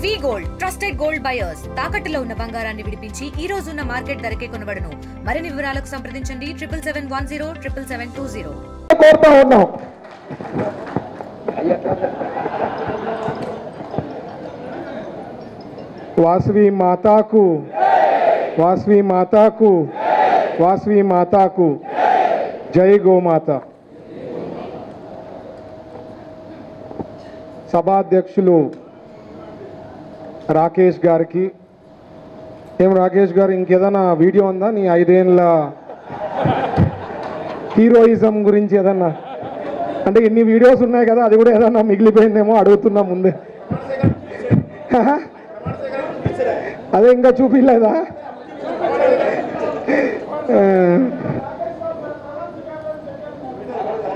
వి gold trusted gold buyers తాకట్టులో ఉన్న బంగారాన్ని విడిపించి ఈ రోజు ఉన్న మార్కెట్ ధరకే కొనబడును. మరిన్ని వివరాలకు సంప్రదించండి 7710 77720. वासवी माता को वासवी माता को वासवी माता को जय गो माता. సభాధ్యక్షులు రాకేష్ గారికి, ఏం రాకేష్ గారు ఇంకేదన్నా వీడియో ఉందా నీ 5 ఏళ్ళ హీరోయిజం గురించి? ఏదన్నా అంటే ఎన్ని వీడియోస్ ఉన్నాయి కదా, అది కూడా ఏదన్నా మిగిలిపోయిందేమో అడుగుతున్నా ముందే. అదే ఇంకా చూపిలేదా?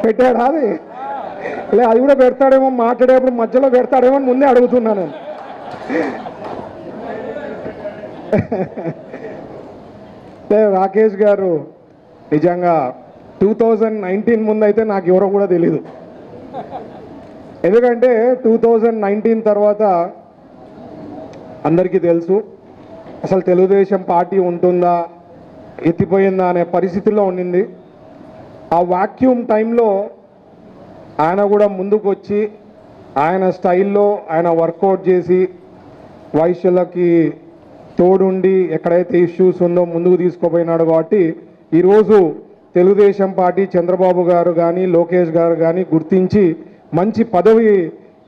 పెట్టాడా? అది లే, అది కూడా పెడతాడేమో, మాట్లాడేప్పుడు మధ్యలో పెడతాడేమో అని ముందే అడుగుతున్నాను. రాకేష్ గారు నిజంగా 2019 ముందు అయితే నాకు ఎవరో కూడా తెలీదు. ఎందుకంటే 2019 తర్వాత అందరికీ తెలుసు అసలు తెలుగుదేశం పార్టీ ఉంటుందా, ఎత్తిపోయిందా అనే పరిస్థితిలో ఉండింది. ఆ వాక్యూమ్ టైంలో ఆయన కూడా ముందుకు వచ్చి ఆయన స్టైల్లో ఆయన వర్కౌట్ చేసి వైశ్యులకి తోడుండి ఎక్కడైతే ఇష్యూస్ ఉందో ముందుకు తీసుకుపోయినాడు. కాబట్టి ఈరోజు తెలుగుదేశం పార్టీ చంద్రబాబు గారు కానీ లోకేష్ గారు కానీ గుర్తించి మంచి పదవి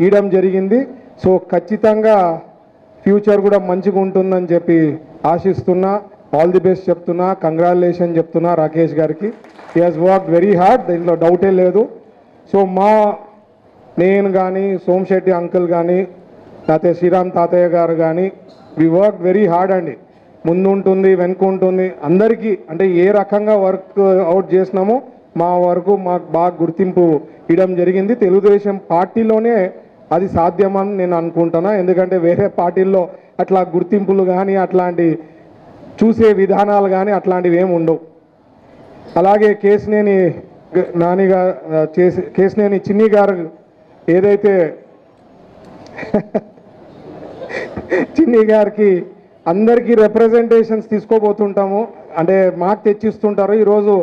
ఇవ్వడం జరిగింది. సో ఖచ్చితంగా ఫ్యూచర్ కూడా మంచిగా ఉంటుందని చెప్పి ఆశిస్తున్నా. ఆల్ ది బెస్ట్ చెప్తున్నా, కంగ్రాచులేషన్ చెప్తున్నా రాకేష్ గారికి. He has worked very hard, దీంట్లో డౌటే లేదు. సో నేను కానీ సోమశెట్టి అంకుల్ కానీ లేకపోతే శ్రీరామ్ తాతయ్య గారు కానీ వి వర్క్ వెరీ హార్డ్ అండి. ముందు ఉంటుంది, వెనుక ఉంటుంది. అందరికీ అంటే ఏ రకంగా వర్క్ అవుట్ చేసినామో మా వరకు మాకు బాగా గుర్తింపు ఇవ్వడం జరిగింది. తెలుగుదేశం పార్టీలోనే అది సాధ్యమని నేను అనుకుంటున్నా. ఎందుకంటే వేరే పార్టీల్లో అట్లా గుర్తింపులు కానీ అట్లాంటి చూసే విధానాలు కానీ అట్లాంటివి ఏమి ఉండవు. అలాగే కేసినేని చిన్ని గారు ఏదైతే చిన్ని గారికి అందరికీ రిప్రజెంటేషన్స్ తీసుకోబోతుంటాము, అంటే మాకు తెచ్చిస్తుంటారు. ఈరోజు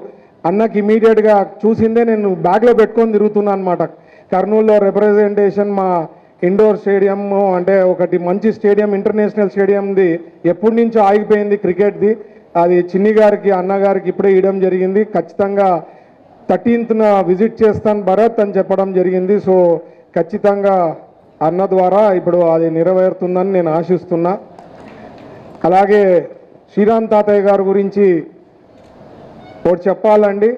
అన్నకి ఇమీడియట్గా చూసిందే నేను బ్యాగ్లో పెట్టుకొని తిరుగుతున్నాను అనమాట. కర్నూలులో రిప్రజెంటేషన్ మా ఇండోర్ స్టేడియం, అంటే ఒకటి మంచి స్టేడియం ఇంటర్నేషనల్ స్టేడియంది ఎప్పటి నుంచో ఆగిపోయింది క్రికెట్ది, అది చిన్ని గారికి అన్నగారికి ఇప్పుడే ఇవ్వడం జరిగింది. ఖచ్చితంగా 13th విజిట్ చేస్తాను భరత్ అని చెప్పడం జరిగింది. సో ఖచ్చితంగా అన్న ద్వారా ఇప్పుడు అది నెరవేరుతుందని నేను ఆశిస్తున్నా. అలాగే శ్రీరామ్ తాతయ్య గారి గురించి ఒకటి చెప్పాలండి.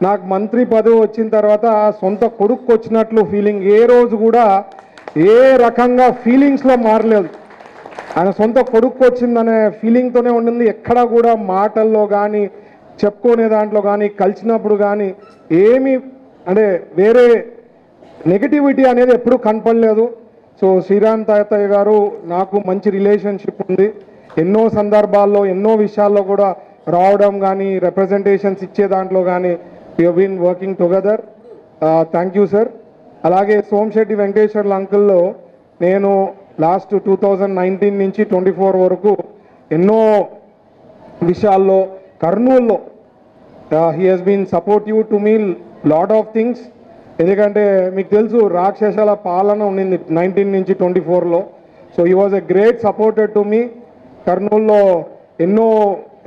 నాకు మంత్రి పదవి వచ్చిన తర్వాత సొంత కొడుకు వచ్చినట్లు ఫీలింగ్, ఏ రోజు కూడా ఏ రకంగా ఫీలింగ్స్లో మారలేదు. ఆయన సొంత కొడుకు వచ్చిందనే ఫీలింగ్తోనే ఉండింది. ఎక్కడా కూడా మాటల్లో కానీ చెప్పుకునే దాంట్లో కానీ కలిసినప్పుడు కానీ ఏమీ అంటే వేరే నెగటివిటీ అనేది ఎప్పుడూ కనపడలేదు. సో శ్రీరామ్ తాతయ్య గారు నాకు మంచి రిలేషన్షిప్ ఉంది. ఎన్నో సందర్భాల్లో ఎన్నో విషయాల్లో కూడా రావడం కానీ రిప్రజెంటేషన్స్ ఇచ్చే దాంట్లో కానీ we have been working together. Thank you sir. అలాగే సోమశెట్టి వెంకటేశ్వర్ల అంకుల్లో నేను లాస్ట్ 2019 నుంచి 24 వరకు ఎన్నో విషయాల్లో కర్నూల్లో he has been supportive to me lot of things. ఎందుకంటే మీకు తెలుసు రాక్షసాల పాలన ఉండింది 19 నుంచి 24లో. So he was a great supported to me కర్నూల్లో ఎన్నో,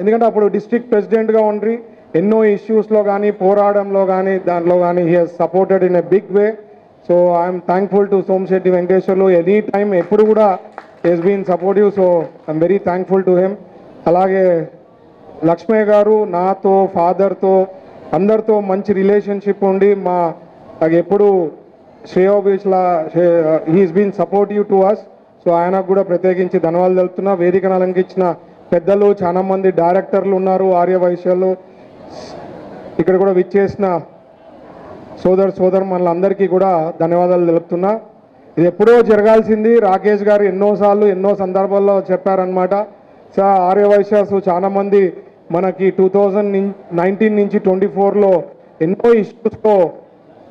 ఎందుకంటే అప్పుడు డిస్ట్రిక్ట్ ప్రెసిడెంట్గా ఉండి ఎన్నో ఇష్యూస్లో కానీ పోరాడంలో కానీ దాంట్లో కానీ he has supported in a big way. So I'm thankful to Somashetti Venkateswarlu. Any time ఎప్పుడు కూడా he's been supportive. So I'm very thankful to him. అలాగే లక్ష్మయ్య గారు నాతో ఫాదర్తో అందరితో మంచి రిలేషన్షిప్ ఉండి నాకు ఎప్పుడు శ్రేయోభిష్లా he's been supportive to us. So ఆయనకు కూడా ప్రత్యేకించి ధన్యవాదాలు తెలుపుతున్నా. వేదికను అలంకించిన పెద్దలు చాలామంది డైరెక్టర్లు ఉన్నారు, ఆర్యవైశ్యాలు, ఇక్కడ కూడా విచ్చేసిన సోదరులందరికీ కూడా ధన్యవాదాలు తెలుపుతున్నా. ఇది ఎప్పుడో జరగాల్సింది. రాకేష్ గారు ఎన్నోసార్లు ఎన్నో సందర్భాల్లో చెప్పారనమాట. సో ఆర్యవైశ్యాసు చాలామంది మనకి 2019 నుంచి 24లో ఎన్నో ఇష్యూస్తో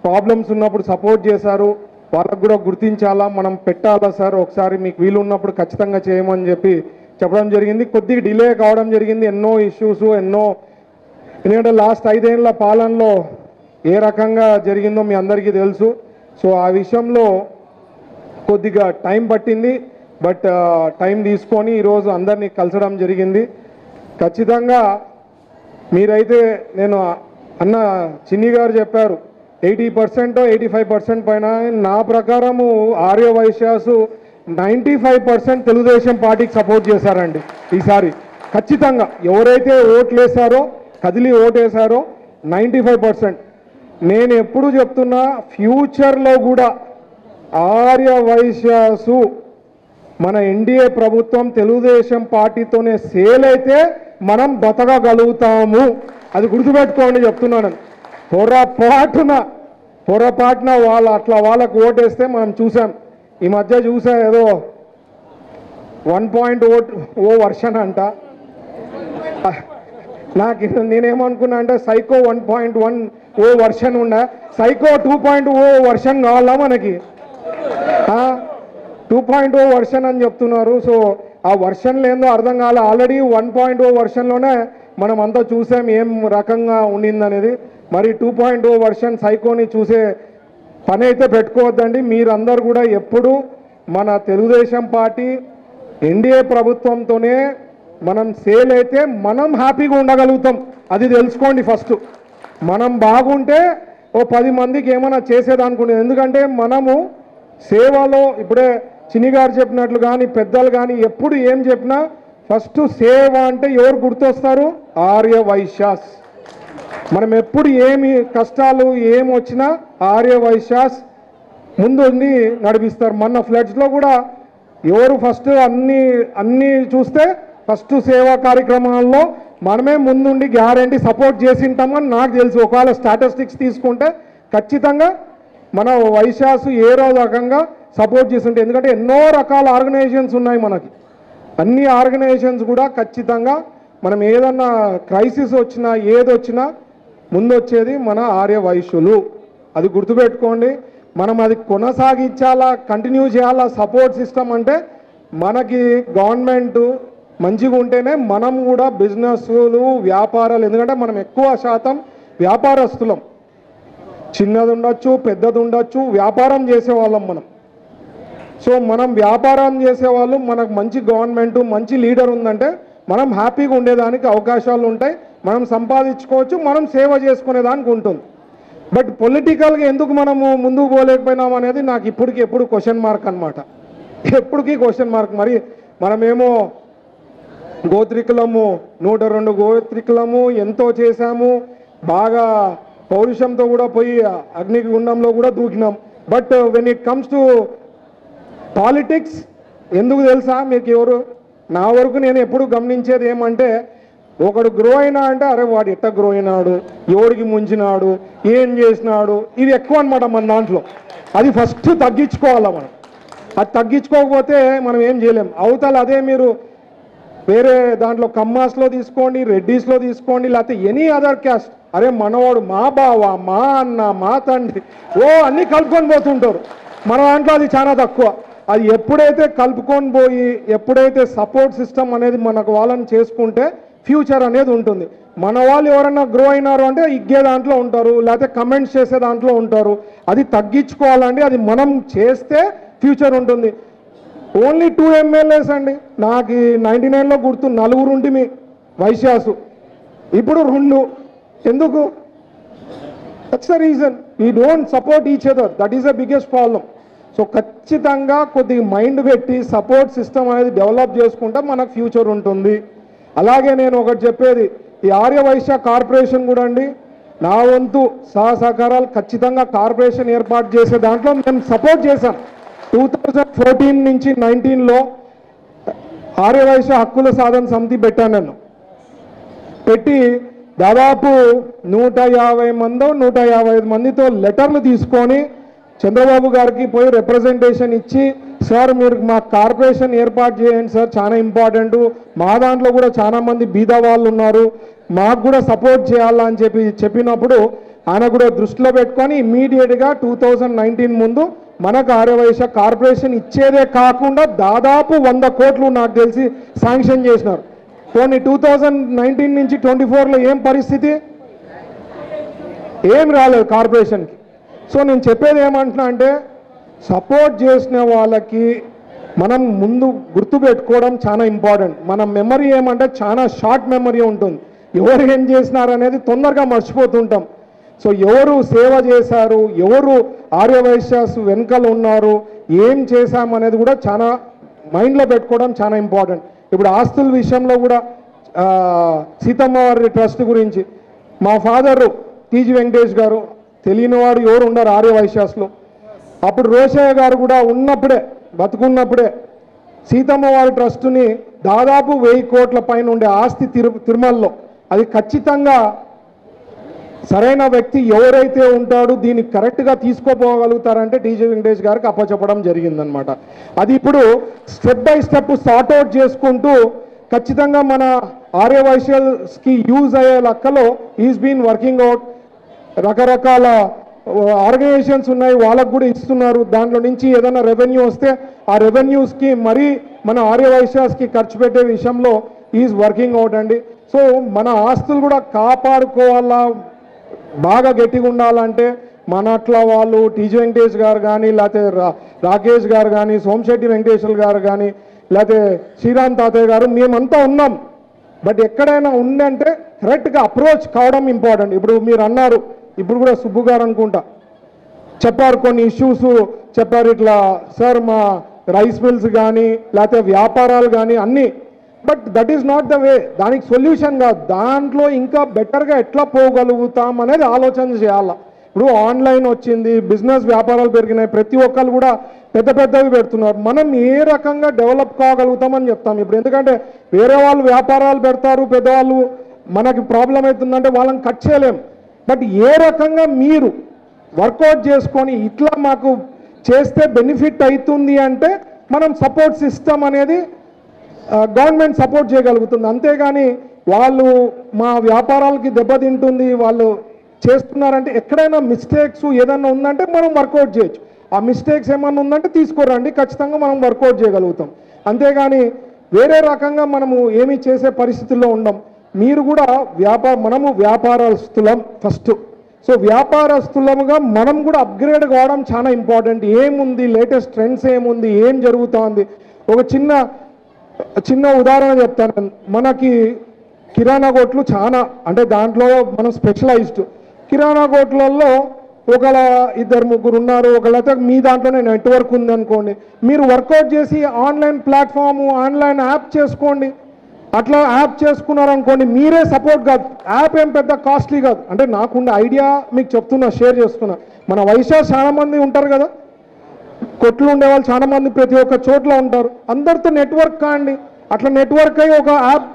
ప్రాబ్లమ్స్ ఉన్నప్పుడు సపోర్ట్ చేశారు. వాళ్ళకు కూడా గుర్తించాలా, మనం పెట్టాలా సార్, ఒకసారి మీకు వీలు ఉన్నప్పుడు ఖచ్చితంగా చేయమని చెప్పి చెప్పడం జరిగింది. కొద్దిగా డిలే కావడం జరిగింది, ఎన్నో ఇష్యూస్ ఎందుకంటే లాస్ట్ 5 ఏళ్ల పాలనలో ఏ రకంగా జరిగిందో మీ అందరికీ తెలుసు. సో ఆ విషయంలో కొద్దిగా టైం పట్టింది. బట్ టైం తీసుకొని ఈరోజు అందరినీ కలసడం జరిగింది. ఖచ్చితంగా మీరైతే నేను అన్న చిన్ని గారు చెప్పారు 80% 85% పైన, నా ప్రకారము ఆర్య వైశ్యాసు 95% తెలుగుదేశం పార్టీకి సపోర్ట్ చేశారండి ఈసారి. ఖచ్చితంగా ఎవరైతే ఓట్లు వేశారో, కదిలి ఓటేశారో 95%. నేను ఎప్పుడు చెప్తున్నా, ఫ్యూచర్లో కూడా ఆర్య వైశ్యాసు మన ఎన్డీఏ ప్రభుత్వం తెలుగుదేశం పార్టీతోనే సేల్ అయితే మనం బతకగలుగుతాము. అది గుర్తుపెట్టుకోండి చెప్తున్నాను. పొరపాటున వాళ్ళకు ఓటేస్తే మనం చూసాం, ఈ మధ్య చూసా ఏదో 1.0 వర్షన్ అంట. నేనేమనుకున్నా అంటే సైకో 1.10 వర్షన్ ఉండే, సైకో 2.0 వర్షన్ కావాలా మనకి? 2.0 వర్షన్ అని చెప్తున్నారు. సో ఆ వర్షన్లు ఏందో అర్థం కాలే. ఆల్రెడీ 1.0 వర్షన్లోనే మనం అంతా చూసాం ఏం రకంగా ఉండిందనేది. మరి 2.0 వర్షన్ సైకోని చూసే పని అయితే పెట్టుకోవద్దండి. మీరందరూ కూడా ఎప్పుడు మన తెలుగుదేశం పార్టీ ఎన్డీఏ ప్రభుత్వంతోనే మనం సేల్ అయితే మనం హ్యాపీగా ఉండగలుగుతాం. అది తెలుసుకోండి ఫస్ట్. మనం బాగుంటే ఓ 10 మందికి ఏమైనా చేసేదనుకునేది. ఎందుకంటే మనము సేవలో ఇప్పుడే చిన్ని గారు చెప్పినట్లు కానీ పెద్దలు కానీ ఎప్పుడు ఏం చెప్పినా ఫస్ట్ సేవ అంటే ఎవరు గుర్తొస్తారు? ఆర్య వైశ్యాస్. మనం ఎప్పుడు ఏమి కష్టాలు ఏమి వచ్చినా ఆర్య వైశ్యాస్ ముందుండి నడిపిస్తారు. మొన్న ఫ్లడ్స్లో కూడా ఎవరు ఫస్ట్ అన్నీ చూస్తే ఫస్ట్ సేవా కార్యక్రమాల్లో మనమే ముందుండి గ్యారంటీ సపోర్ట్ చేసింటామని నాకు తెలుసు. ఒకవేళ స్టాటిస్టిక్స్ తీసుకుంటే ఖచ్చితంగా మన వైశ్యాసు ఏ రకంగా సపోర్ట్ చేస్తుంటే, ఎందుకంటే ఎన్నో రకాల ఆర్గనైజేషన్స్ ఉన్నాయి మనకి. అన్ని ఆర్గనైజేషన్స్ కూడా ఖచ్చితంగా మనం ఏదన్నా క్రైసిస్ వచ్చినా ఏదొచ్చినా ముందు వచ్చేది మన ఆర్య వైశ్యులు. అది గుర్తుపెట్టుకోండి. మనం అది కొనసాగించాలా, కంటిన్యూ చేయాలా సపోర్ట్ సిస్టమ్ అంటే మనకి గవర్నమెంట్ మంచిగా ఉంటేనే మనం కూడా బిజినెస్లు వ్యాపారాలు, ఎందుకంటే మనం ఎక్కువ శాతం వ్యాపారస్తులం. చిన్నది ఉండొచ్చు, పెద్దది ఉండొచ్చు, వ్యాపారం చేసేవాళ్ళం మనం. సో మనం వ్యాపారం చేసేవాళ్ళు, మనకు మంచి గవర్నమెంట్ మంచి లీడర్ ఉందంటే మనం హ్యాపీగా ఉండేదానికి అవకాశాలు ఉంటాయి. మనం సంపాదించుకోవచ్చు, మనం సేవ చేసుకునేదానికి ఉంటుంది. బట్ పొలిటికల్గా ఎందుకు మనము ముందుకు పోలేకపోయినాం అనేది నాకు ఎప్పుడు క్వశ్చన్ మార్క్ అనమాట. ఎప్పటికీ క్వశ్చన్ మార్క్. మరి మనమేమో గోత్రికులము, 102 గోత్రికులము, ఎంతో చేశాము, బాగా పౌరుషంతో కూడా పోయి అగ్నిగుండంలో కూడా దూకినాం. But when it comes to politics ఎందుకు తెలుసా మీకు? ఎవరు నా వరకు నేను ఎప్పుడు గమనించేది ఏమంటే, ఒకడు గ్రో అయినా అంటే అరే వాడు ఎట్ట గ్రో అయినాడు, ఎవడికి ముంచినాడు, ఏం చేసినాడు, ఇది ఎక్కువ అనమాట మన దాంట్లో. అది ఫస్ట్ తగ్గించుకోవాలా మనం. అది తగ్గించుకోకపోతే మనం ఏం చేయలేం. అవతల అదే మీరు వేరే దాంట్లో కమ్మాస్లో తీసుకోండి, రెడ్డీస్లో తీసుకోండి, లేకపోతే ఎనీ అదర్ క్యాస్ట్, అరే మనవాడు మా బావ, మా అన్న, మా తండ్రి, అన్నీ కలుపుకొని పోతుంటారు. మన దాంట్లో అది చాలా తక్కువ. అది ఎప్పుడైతే కలుపుకొని పోయి ఎప్పుడైతే సపోర్ట్ సిస్టమ్ అనేది మనకు వాళ్ళని చేసుకుంటే ఫ్యూచర్ అనేది ఉంటుంది. మన వాళ్ళు ఎవరన్నా గ్రో అయినారు అంటే ఇగ్గే దాంట్లో ఉంటారు, లేకపోతే కమెంట్స్ చేసే దాంట్లో ఉంటారు. అది తగ్గించుకోవాలండి. అది మనం చేస్తే ఫ్యూచర్ ఉంటుంది. ఓన్లీ 2 ఎమ్మెల్యేస్ అండి. నాకు 99లో గుర్తు 4 ఉంటిమి వైశ్యాసు, ఇప్పుడు 2. ఎందుకు? That's the reason. We don't support each other. That is the biggest problem. So ఖచ్చితంగా కొద్దిగా మైండ్ పెట్టి సపోర్ట్ సిస్టమ్ అనేది డెవలప్ చేసుకుంటే మనకు ఫ్యూచర్ ఉంటుంది. అలాగే నేను ఒకటి చెప్పేది, ఈ ఆర్య వైశ్య కార్పొరేషన్ కూడా అండి, నా వంతు సహకారాలు ఖచ్చితంగా కార్పొరేషన్ ఏర్పాటు చేసే దాంట్లో మేము సపోర్ట్ చేశాం. 2014 నుంచి 19లో ఆర్య వైశ్య హక్కుల సాధన సమితి పెట్టాను. నేను పెట్టి దాదాపు 150 మందో 155 మందితో లెటర్లు తీసుకొని చంద్రబాబు గారికి పోయి రిప్రజెంటేషన్ ఇచ్చి, సార్ మీరు మా కార్పొరేషన్ ఏర్పాటు చేయండి సార్, చాలా ఇంపార్టెంట్, మా దాంట్లో కూడా చాలా మంది బీద వాళ్ళు ఉన్నారు, మాకు కూడా సపోర్ట్ చేయాలా అని చెప్పినప్పుడు ఆయన కూడా దృష్టిలో పెట్టుకొని ఇమ్మీడియట్గా 2019 ముందు మనకు ఆర్యవైశ్య కార్పొరేషన్ ఇచ్చేదే కాకుండా దాదాపు 100 కోట్లు నాకు తెలిసి శాంక్షన్ చేసినారు. పోనీ 2019 నుంచి 24లో ఏం పరిస్థితి, ఏం రాలేదు కార్పొరేషన్కి. సో నేను చెప్పేది ఏమంటున్నా అంటే సపోర్ట్ చేసిన వాళ్ళకి మనం ముందు గుర్తుపెట్టుకోవడం చాలా ఇంపార్టెంట్. మన మెమరీ ఏమంటే చాలా షార్ట్ మెమరీ ఉంటుంది, ఎవరు ఏం చేసినారు అనేది తొందరగా మర్చిపోతుంటాం. సో ఎవరు సేవ చేశారు, ఎవరు ఆర్యవైశ్యాస్ వెనకాల ఉన్నారు, ఏం చేశామనేది కూడా చాలా మైండ్లో పెట్టుకోవడం చాలా ఇంపార్టెంట్. ఇప్పుడు ఆస్తుల విషయంలో కూడా సీతమ్మ వారి ట్రస్ట్ గురించి మా ఫాదరు టీజీ వెంకటేష్ గారు, తెలియని వారు ఎవరు ఉన్నారు ఆర్యవైశ్యాస్లో. అప్పుడు రోషయ్య గారు కూడా ఉన్నప్పుడే, బతుకున్నప్పుడే సీతమ్మ వారి ట్రస్టుని దాదాపు 1000 కోట్ల పైన ఉండే ఆస్తి తిరుమలలో అది ఖచ్చితంగా సరైన వ్యక్తి ఎవరైతే ఉంటాడో దీన్ని కరెక్ట్గా తీసుకోపోగలుగుతారంటే టీజీ వెంకటేష్ గారికి అప్పచెప్పడం జరిగిందనమాట. అది ఇప్పుడు స్టెప్ బై స్టెప్ సార్ట్అవుట్ చేసుకుంటూ ఖచ్చితంగా మన ఆర్యవైశ్యస్కి యూజ్ అయ్యే లెక్కలో ఈజ్ బీన్ వర్కింగ్ అవుట్. రకరకాల ఆర్గనైజేషన్స్ ఉన్నాయి, వాళ్ళకు కూడా ఇస్తున్నారు. దాంట్లో నుంచి ఏదైనా రెవెన్యూ వస్తే ఆ రెవెన్యూస్కి మరీ మన ఆర్యవైశ్యాస్కి ఖర్చు పెట్టే విషయంలో ఈజ్ వర్కింగ్ అవుట్ అండి. సో మన ఆస్తులు కూడా కాపాడుకోవాలా, బాగా గట్టిగా ఉండాలంటే మన అట్లా వాళ్ళు టీజీ వెంకటేష్ గారు కానీ, లేకపోతే రాకేష్ గారు కానీ, సోమశెట్టి వెంకటేశ్వర గారు కానీ, లేకపోతే శ్రీరామ్ తాతయ్య గారు, మేమంతా ఉన్నాం. బట్ ఎక్కడైనా ఉందంటే కరెక్ట్గా అప్రోచ్ కావడం ఇంపార్టెంట్. ఇప్పుడు మీరు అన్నారు, ఇప్పుడు కూడా సుబ్బు గారు అనుకుంటా చెప్పారు, కొన్ని ఇష్యూస్ చెప్పారు ఇట్లా సార్ మా రైస్ మిల్స్ కానీ లేకపోతే వ్యాపారాలు కానీ అన్నీ. But that is not the way, దానికి సొల్యూషన్ కాదు. దాంట్లో ఇంకా బెటర్గా ఎట్లా పోగలుగుతాం అనేది ఆలోచన చేయాలి. ఇప్పుడు ఆన్లైన్ వచ్చింది, బిజినెస్ వ్యాపారాలు పెరిగినాయి, ప్రతి ఒక్కరు కూడా పెద్ద పెద్దవి పెడుతున్నారు. మనం ఏ రకంగా డెవలప్ కాగలుగుతామని చెప్తాం ఇప్పుడు. ఎందుకంటే వేరే వాళ్ళు వ్యాపారాలు పెడతారు, పెద్దవాళ్ళు, మనకి ప్రాబ్లం అవుతుందంటే వాళ్ళని కట్ చేయలేం. బట్ ఏ రకంగా మీరు వర్కౌట్ చేసుకొని ఇట్లా మాకు చేస్తే బెనిఫిట్ అవుతుంది అంటే మనం సపోర్ట్ సిస్టమ్ అనేది గవర్నమెంట్ సపోర్ట్ చేయగలుగుతుంది. అంతేగాని వాళ్ళు మా వ్యాపారాలకి దెబ్బతింటుంది వాళ్ళు చేస్తున్నారంటే ఎక్కడైనా మిస్టేక్స్ ఏదైనా ఉందంటే మనం వర్కౌట్ చేయొచ్చు. ఆ మిస్టేక్స్ ఏమన్నా ఉందంటే తీసుకోరండి, ఖచ్చితంగా మనం వర్కౌట్ చేయగలుగుతాం. అంతేగాని వేరే రకంగా మనము ఏమీ చేసే పరిస్థితుల్లో ఉండం. మీరు కూడా మనము వ్యాపారస్తులం ఫస్ట్. సో వ్యాపారస్తులముగా మనం కూడా అప్గ్రేడ్ కావడం చాలా ఇంపార్టెంట్. ఏముంది, లేటెస్ట్ ట్రెండ్స్ ఏముంది, ఏం జరుగుతోంది. ఒక చిన్న ఉదాహరణ చెప్తాను. మనకి కిరాణా కొట్లు చాలా, అంటే దాంట్లో మనం స్పెషలైజ్డ్ కిరాణా కొట్లలో ఒకళ్ళ 2-3 ఉన్నారు. ఒకళ్ళైతే మీ దాంట్లోనే నెట్వర్క్ ఉంది అనుకోండి, మీరు వర్కౌట్ చేసి ఆన్లైన్ ప్లాట్ఫాము, ఆన్లైన్ యాప్ చేసుకోండి. అట్లా యాప్ చేసుకున్నారనుకోండి, మీరే సపోర్ట్ కాదు, యాప్ ఏం పెద్ద కాస్ట్లీ కాదు. అంటే నాకుండే ఐడియా మీకు చెప్తున్నా, షేర్ చేస్తున్నా. మన వైశ్యాస్ చాలా మంది ఉంటారు కదా, కొట్లు ఉండేవాళ్ళు చాలా మంది ప్రతి ఒక్క చోట్ల ఉంటారు. అందరితో నెట్వర్క్ కాండి. అట్లా నెట్వర్క్ అయ్యి ఒక యాప్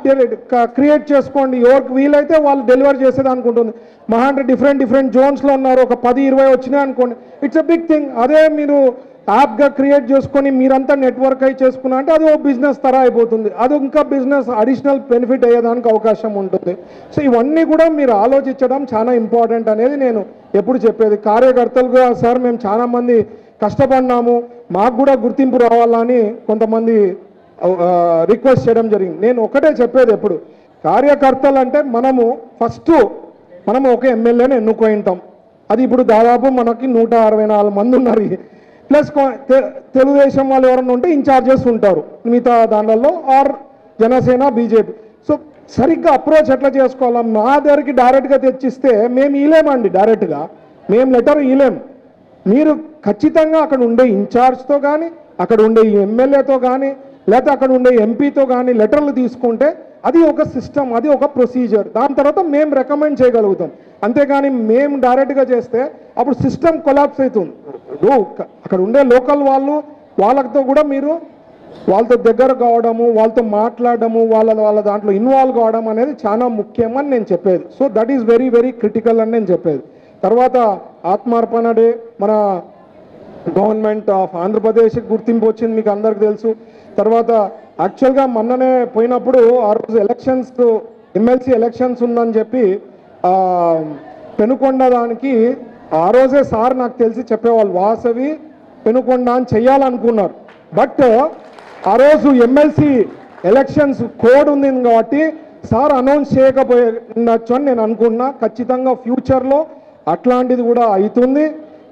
క్రియేట్ చేసుకోండి. ఎవరికి వీలైతే వాళ్ళు డెలివర్ చేసేది అనుకుంటుంది. మహా అంటే డిఫరెంట్ జోన్స్లో ఉన్నారు, ఒక 10-20 వచ్చినాయి అనుకోండి, ఇట్స్ ఎ బిగ్ థింగ్. అదే మీరు యాప్గా క్రియేట్ చేసుకొని మీరంతా నెట్వర్క్ అయి చేసుకున్నా అంటే అది ఓ బిజినెస్ తర అయిపోతుంది. అది ఇంకా బిజినెస్ అడిషనల్ బెనిఫిట్ అయ్యేదానికి అవకాశం ఉంటుంది. సో ఇవన్నీ కూడా మీరు ఆలోచించడం చాలా ఇంపార్టెంట్ అనేది నేను ఎప్పుడు చెప్పేది. కార్యకర్తలుగా సార్ మేము చాలా మంది కష్టపడినాము, మాకు కూడా గుర్తింపు రావాలని కొంతమంది రిక్వెస్ట్ చేయడం జరిగింది. నేను ఒకటే చెప్పేది, ఎప్పుడు కార్యకర్తలు అంటే మనము ఒక ఎమ్మెల్యేని ఎన్నుకొని ఉంటాం. అది ఇప్పుడు దాదాపు మనకి 164 మంది ఉన్నారు. ప్లస్ తెలుగుదేశం వాళ్ళు ఎవరన్నా ఉంటే ఇన్ఛార్జెస్ ఉంటారు మిగతా దాంట్లో, ఆర్ జనసేన, బీజేపీ. సో సరిగ్గా అప్రోచ్ ఎట్లా చేసుకోవాలా? మా దగ్గరికి డైరెక్ట్గా తెచ్చిస్తే మేము ఇలేమండి, డైరెక్ట్గా మేము లెటర్ ఇలేం. మీరు ఖచ్చితంగా అక్కడ ఉండే ఇన్ఛార్జ్తో కానీ, అక్కడ ఉండే ఎమ్మెల్యేతో కానీ, లేకపోతే అక్కడ ఉండే ఎంపీతో కానీ లెటర్లు తీసుకుంటే అది ఒక సిస్టమ్, అది ఒక ప్రొసీజర్. దాని తర్వాత మేము రికమెండ్ చేయగలుగుతాం. అంతేగాని మేము డైరెక్ట్గా చేస్తే అప్పుడు సిస్టమ్ కొలాప్స్ అవుతుంది. అక్కడ ఉండే లోకల్ వాళ్ళతో కూడా మీరు వాళ్ళతో దగ్గర కావడము, వాళ్ళతో మాట్లాడడము, వాళ్ళ దాంట్లో ఇన్వాల్వ్ కావడం అనేది చాలా ముఖ్యమని నేను చెప్పేది. So that is very very critical అని నేను చెప్పేది. తర్వాత ఆత్మార్పణ డే మన గవర్నమెంట్ ఆఫ్ ఆంధ్రప్రదేశ్కి గుర్తింపు వచ్చింది, మీకు అందరికి తెలుసు. తర్వాత యాక్చువల్గా మొన్ననే పోయినప్పుడు ఆ రోజు ఎలక్షన్స్, ఎమ్మెల్సీ ఎలక్షన్స్ ఉందని చెప్పి పెనుకొండ దానికి ఆ రోజే సార్ నాకు తెలిసి చెప్పేవాళ్ళు, వాసవి పెనుకొండ అని చేయాలనుకున్నారు. బట్ ఆ రోజు ఎమ్మెల్సీ ఎలక్షన్స్ కోడ్ ఉంది కాబట్టి సార్ అనౌన్స్ చేయకపోయిండొచ్చు అని నేను అనుకున్నా. ఖచ్చితంగా ఫ్యూచర్లో అట్లాంటిది కూడా అవుతుంది.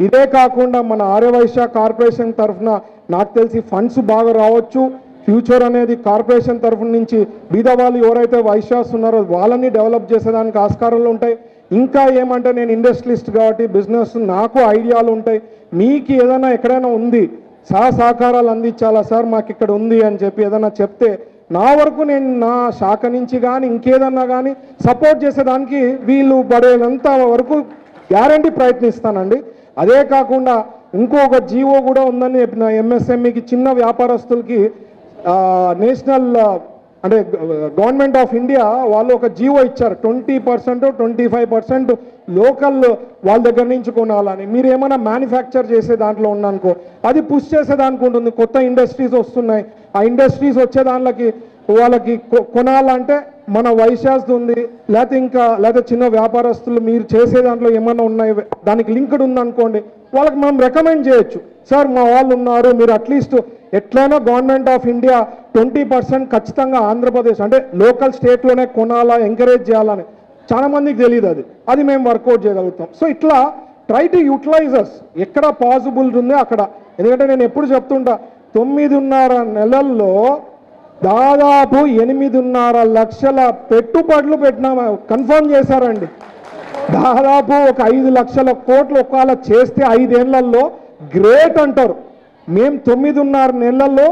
ఇదే కాకుండా మన ఆర్యవైశ్య కార్పొరేషన్ తరఫున నాకు తెలిసి ఫండ్స్ బాగా రావచ్చు. ఫ్యూచర్ అనేది కార్పొరేషన్ తరఫు నుంచి బీద వాళ్ళు ఎవరైతే వైశ్యాస్ ఉన్నారో వాళ్ళని డెవలప్ చేసేదానికి ఆస్కారాలు ఉంటాయి. ఇంకా ఏమంటే నేను ఇండస్ట్రియలిస్ట్ కాబట్టి బిజినెస్ నాకు ఐడియాలు ఉంటాయి. మీకు ఏదైనా ఎక్కడైనా ఉంది సహకారాలు అందించాలా సార్ మాకు ఇక్కడ ఉంది అని చెప్పి ఏదైనా చెప్తే నా వరకు నేను నా శాఖ నుంచి కానీ ఇంకేదన్నా కానీ సపోర్ట్ చేసేదానికి వీళ్ళు పడేంత వరకు గ్యారంటీ ప్రయత్నిస్తానండి. అదే కాకుండా ఇంకొక జీవో కూడా ఉందని చెప్పిన ఎంఎస్ఎంఈకి చిన్న వ్యాపారస్తులకి నేషనల్ అంటే గవర్నమెంట్ ఆఫ్ ఇండియా వాళ్ళు ఒక జీవో ఇచ్చారు 20% 25% లోకల్ వాళ్ళ దగ్గర నుంచి కొనాలని. మీరు ఏమైనా మ్యానుఫ్యాక్చర్ చేసే దాంట్లో ఉన్నానుకో అది పుష్ చేసేదానికి ఉంటుంది. కొత్త ఇండస్ట్రీస్ వస్తున్నాయి. ఆ ఇండస్ట్రీస్ వచ్చే దాంట్లోకి వాళ్ళకి కొనాలంటే మన వైశ్యాస్ ఉంది లేకపోతే చిన్న వ్యాపారస్తులు మీరు చేసే దాంట్లో ఏమైనా ఉన్నాయి దానికి లింక్డ్ ఉందనుకోండి వాళ్ళకి మనం రికమెండ్ చేయొచ్చు. సార్ మా వాళ్ళు ఉన్నారు మీరు అట్లీస్ట్ ఎట్లయినా గవర్నమెంట్ ఆఫ్ ఇండియా 20% ఖచ్చితంగా ఆంధ్రప్రదేశ్ అంటే లోకల్ స్టేట్లోనే కొనాలా ఎంకరేజ్ చేయాలని చాలా మందికి తెలియదు. అది మేము వర్కౌట్ చేయగలుగుతాం. సో ఇట్లా ట్రై టు యూటిలైజర్స్ ఎక్కడ పాసిబుల్ ఉందో అక్కడ. ఎందుకంటే నేను ఎప్పుడు చెప్తుంటా 9.5 నెలల్లో దాదాపు 8.5 లక్షల పెట్టుబడులు పెట్టినా కన్ఫర్మ్ చేశారండి. దాదాపు ఒక 5 లక్షల కోట్లు ఒకవేళ చేస్తే 5 ఏళ్లలో గ్రేట్ అంటారు. మేము 9.5 నెలల్లో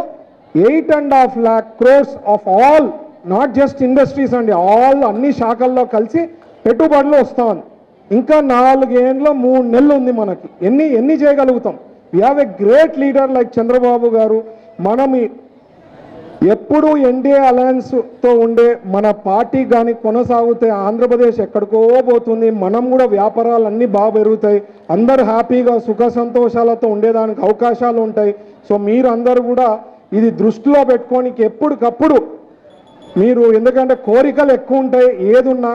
8.5 lakh crores of all not just industries అండి ఆల్ అన్ని శాఖల్లో కలిసి పెట్టుబడులు వస్తా ఉంది. ఇంకా 4 ఏళ్ళ 3 నెలలు ఉంది మనకి. ఎన్ని చేయగలుగుతాం? We have a great leader like Chandrababu గారు. మనం ఎప్పుడు ఎన్డీఏ అలయన్స్తో ఉండే మన పార్టీ కానీ కొనసాగితే ఆంధ్రప్రదేశ్ ఎక్కడికో పోతుంది. మనం కూడా వ్యాపారాలు అన్నీ బాగా పెరుగుతాయి. అందరు హ్యాపీగా సుఖ సంతోషాలతో ఉండేదానికి అవకాశాలు ఉంటాయి. సో మీరు అందరూ కూడా ఇది దృష్టిలో పెట్టుకొని ఎప్పటికప్పుడు మీరు ఎందుకంటే కోరికలు ఎక్కువ ఉంటాయి. ఏదున్నా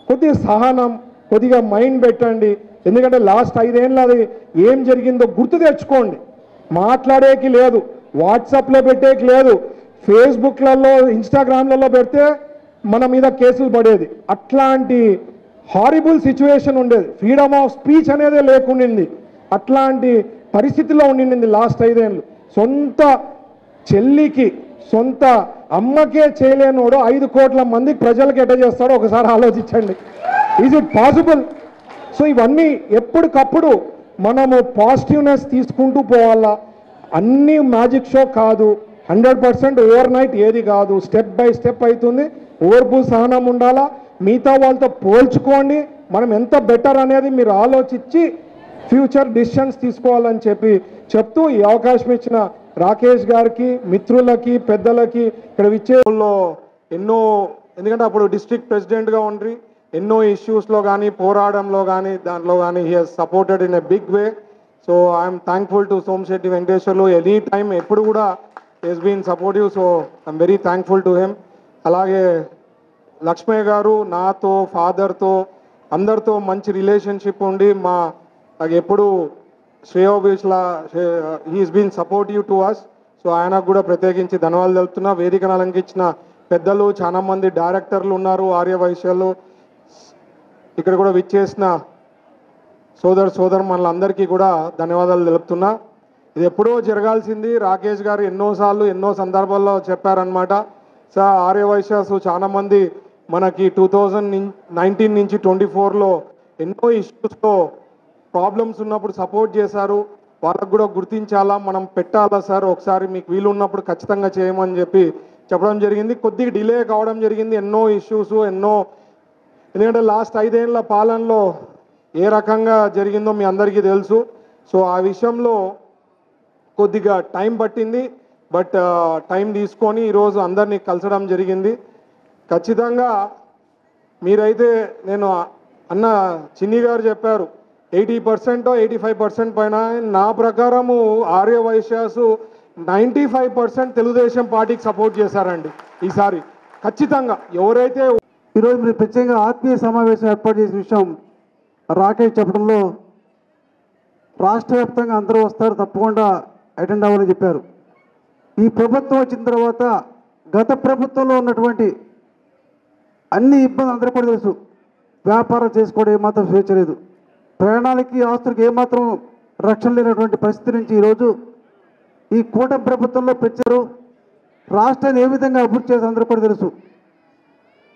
కొద్దిగా సహనం కొద్దిగా మైండ్ పెట్టండి. ఎందుకంటే లాస్ట్ 5 ఏళ్ళు అది ఏం జరిగిందో గుర్తు తెచ్చుకోండి. మాట్లాడేకి లేదు, వాట్సాప్లో పెట్టేకి లేదు, ఫేస్బుక్లలో ఇన్స్టాగ్రామ్లలో పెడితే మన మీద కేసులు పడేది. అట్లాంటి హారిబుల్ సిచ్యువేషన్ ఉండేది. ఫ్రీడమ్ ఆఫ్ స్పీచ్ అనేదే లేకుండింది. అట్లాంటి పరిస్థితిలో ఉండింది లాస్ట్ 5 ఏళ్ళు. సొంత చెల్లికి సొంత అమ్మకే చేయలేనోడు 5 కోట్ల మంది ప్రజలకు ఎట్ట చేస్తాడో ఒకసారి ఆలోచించండి. Is it possible? సో ఇవన్నీ ఎప్పటికప్పుడు మనము పాజిటివ్నెస్ తీసుకుంటూ పోవాలా. అన్నీ మ్యాజిక్ షో కాదు. 100% ఓవర్ నైట్ ఏది కాదు. స్టెప్ బై స్టెప్ అవుతుంది. ఓర్పు సహనం ఉండాలా. మిగతా వాళ్ళతో పోల్చుకోండి. మనం ఎంత బెటర్ అనేది మీరు ఆలోచించి ఫ్యూచర్ డిసిషన్స్ తీసుకోవాలని చెప్తూ ఈ అవకాశం ఇచ్చిన రాకేష్ గారికి మిత్రులకి పెద్దలకి ఇక్కడ విచ్చేలో ఎన్నో ఎందుకంటే అప్పుడు డిస్ట్రిక్ట్ ప్రెసిడెంట్గా ఉండి ఎన్నో ఇష్యూస్లో కానీ పోరాడంలో కానీ దాంట్లో కానీ he he's supported in a big way. So I'm thankful to Somashetti Venkateswarlu. Any time ఎప్పుడు కూడా he's been supportive. So I'm very thankful to him. అలాగే లక్ష్మయ్య గారు నాతో ఫాదర్తో అందరితో మంచి రిలేషన్షిప్ ఉండి నాకు ఎప్పుడు శ్రేయోభిష్లా he's been supportive to us. So ఆయనకు కూడా ప్రత్యేకించి ధన్యవాదాలు తెలుపుతున్నా. వేదికను అలంకించిన పెద్దలు చాలామంది డైరెక్టర్లు ఉన్నారు ఆర్యవైశ్యాలు. ఇక్కడ కూడా విచ్చేసిన సోదరుమణులందరికీ కూడా ధన్యవాదాలు తెలుపుతున్నా. ఇది ఎప్పుడో జరగాల్సింది. రాకేష్ గారు ఎన్నోసార్లు ఎన్నో సందర్భాల్లో చెప్పారనమాట. సార్ ఆర్యవైశ్యాస్ చాలామంది మనకి 2019 నుంచి 24లో ఎన్నో ఇష్యూస్తో ప్రాబ్లమ్స్ ఉన్నప్పుడు సపోర్ట్ చేశారు. వాళ్ళకు కూడా గుర్తించాలా, మనం పెట్టాలా సార్, ఒకసారి మీకు వీలు ఉన్నప్పుడు ఖచ్చితంగా చేయమని చెప్పడం జరిగింది. కొద్దిగా డిలే కావడం జరిగింది. ఎన్నో ఇష్యూస్ ఎందుకంటే లాస్ట్ 5 ఏళ్ల పాలనలో ఏ రకంగా జరిగిందో మీ అందరికీ తెలుసు. సో ఆ విషయంలో కొద్దిగా టైం పట్టింది. బట్ టైం తీసుకొని ఈరోజు అందరినీ కలసడం జరిగింది. ఖచ్చితంగా మీరైతే నేను అన్న చిన్ని గారు చెప్పారు 80% 85% పైన. నా ప్రకారము ఆర్యవైశ్యాస్ 95% తెలుగుదేశం పార్టీకి సపోర్ట్ చేశారండి ఈసారి. ఖచ్చితంగా ఎవరైతే ఈరోజు మీరు ప్రత్యేకంగా ఆత్మీయ సమావేశం ఏర్పాటు చేసిన విషయం రాకేష్ చెప్పడంలో రాష్ట్ర వ్యాప్తంగా అందరూ వస్తారు, తప్పకుండా అటెండ్ అవ్వాలని చెప్పారు. ఈ ప్రభుత్వం వచ్చిన తర్వాత గత ప్రభుత్వంలో ఉన్నటువంటి అన్ని ఇబ్బందులు అందరికీ కూడా తెలుసు. వ్యాపారం చేసుకోవడం ఏమాత్రం స్వేచ్ఛ లేదు. ప్రాణాలకి ఆస్తులకి ఏమాత్రం రక్షణ లేనటువంటి పరిస్థితి నుంచి ఈరోజు ఈ కూటమి ప్రభుత్వంలో పెంచారు. రాష్ట్రాన్ని ఏ విధంగా అభివృద్ధి చేసి అందరూ కూడా తెలుసు.